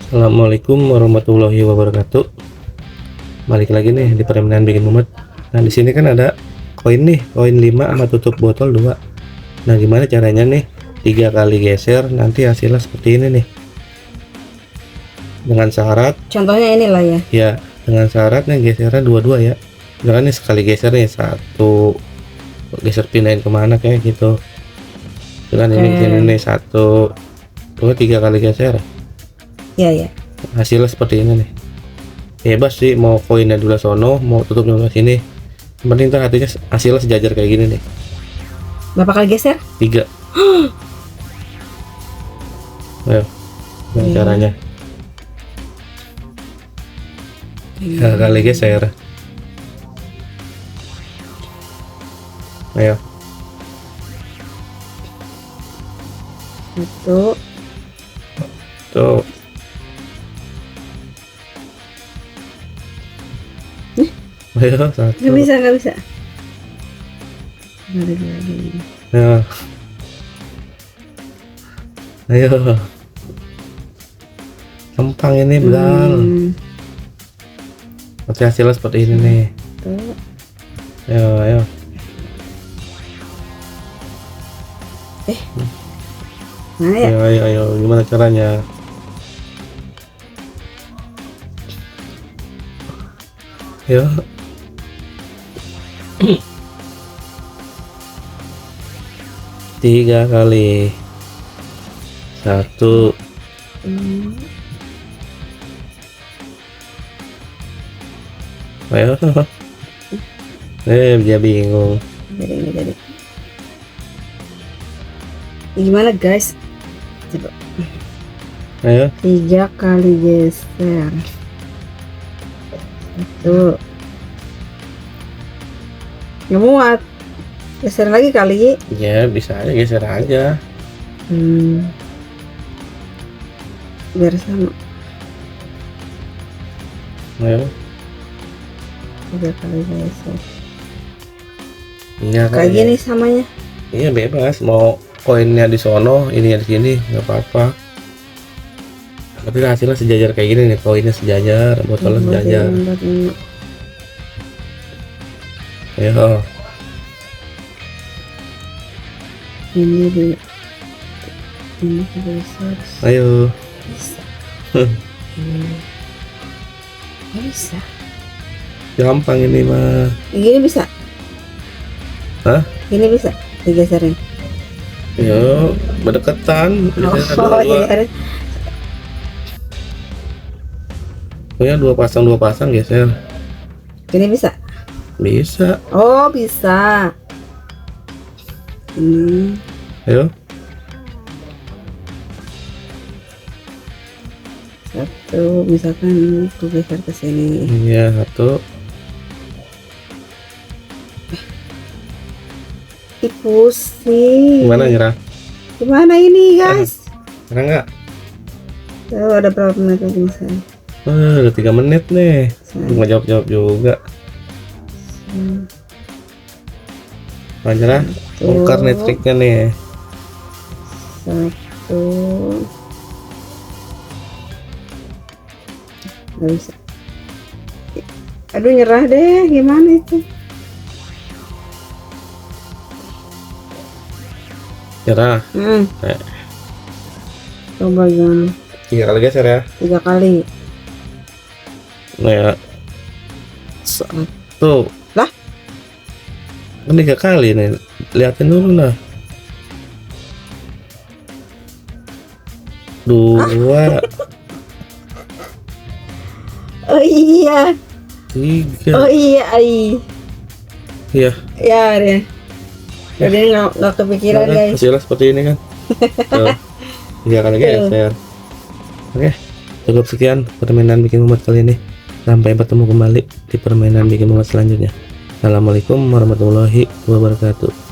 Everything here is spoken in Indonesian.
Assalamualaikum warahmatullahi wabarakatuh. Balik lagi nih di permainan bikin mumet. Nah, di sini kan ada koin nih, koin 5 sama tutup botol 2. Nah, gimana caranya nih? 3 kali geser nanti hasilnya seperti ini nih. Dengan syarat, Contohnya inilah ya. ya, dengan syaratnya gesernya dua-dua ya. Jangan nih sekali geser nih satu geser pindahin kemana kayak gitu. Dengan ini sini nih satu, dua, 3 kali geser. Iya ya. Hasilnya seperti ini nih. Bebas sih mau koinnya dulu sono, mau tutupnya di sini. Yang penting ntar hatinya hasilnya sejajar kayak gini nih. Berapa kali geser? 3. Ayo, gimana caranya? 3 kali geser. Ayo. Satu. Tuh. Ayo, satu. Nggak bisa. Lagi. Ayo. Ayo. Gampang ini, Bang. Nanti hasilnya seperti ini nih. Tuh. Ayo. Mana ya? Ayo. Gimana caranya? Ayo. Tiga kali. 1. Ayo. Dia bingung. Jadi. Gimana guys? Coba. Ayo. 3 kali geser. Satu. Nggak muat. Geser lagi kali. Ya bisa aja geser aja. Biar sama. Ayo. 3 kali geser. Iya Kayak gini samanya. Iya bebas mau koinnya di sono, ini di sini nggak apa-apa. Tapi hasilnya sejajar kayak gini nih, koinnya sejajar, botolnya sejajar. Ayo. Ini geser. Ayo. Bisa. Bisa. Gampang ini mah. Gini bisa. Hah? Gini bisa digeserin. Yo, berdekatan. Oh iya. Punya dua pasang geser. Gini bisa. Bisa. Oh bisa. Ini. Ayo. Satu, misalkan aku geser ke sini. Iya, 1. Pusing. Gimana ini guys? Nyerah nggak? Tahu ada berapa menit lagi misalnya? Udah 3 menit nih. Nggak jawab juga. Nyerah. Bongkar nih triknya nih. 1. Nggak bisa. Aduh nyerah deh, gimana itu? Nyerah. Coba gimana? 3 kali geser ya. 3 kali. Nah ya. 1. Lah? Kan 3 kali nih. Liatin dulu lah. 2. Oh iya. 3. Oh iya. Iya. Ya. Jadi nggak kepikiran guys. Hasilnya seperti ini kan. Tuh. 3 kali geser. Oke, cukup sekian permainan bikin mumet kali ini. Sampai bertemu kembali di permainan bikin mumet selanjutnya. Assalamualaikum warahmatullahi wabarakatuh.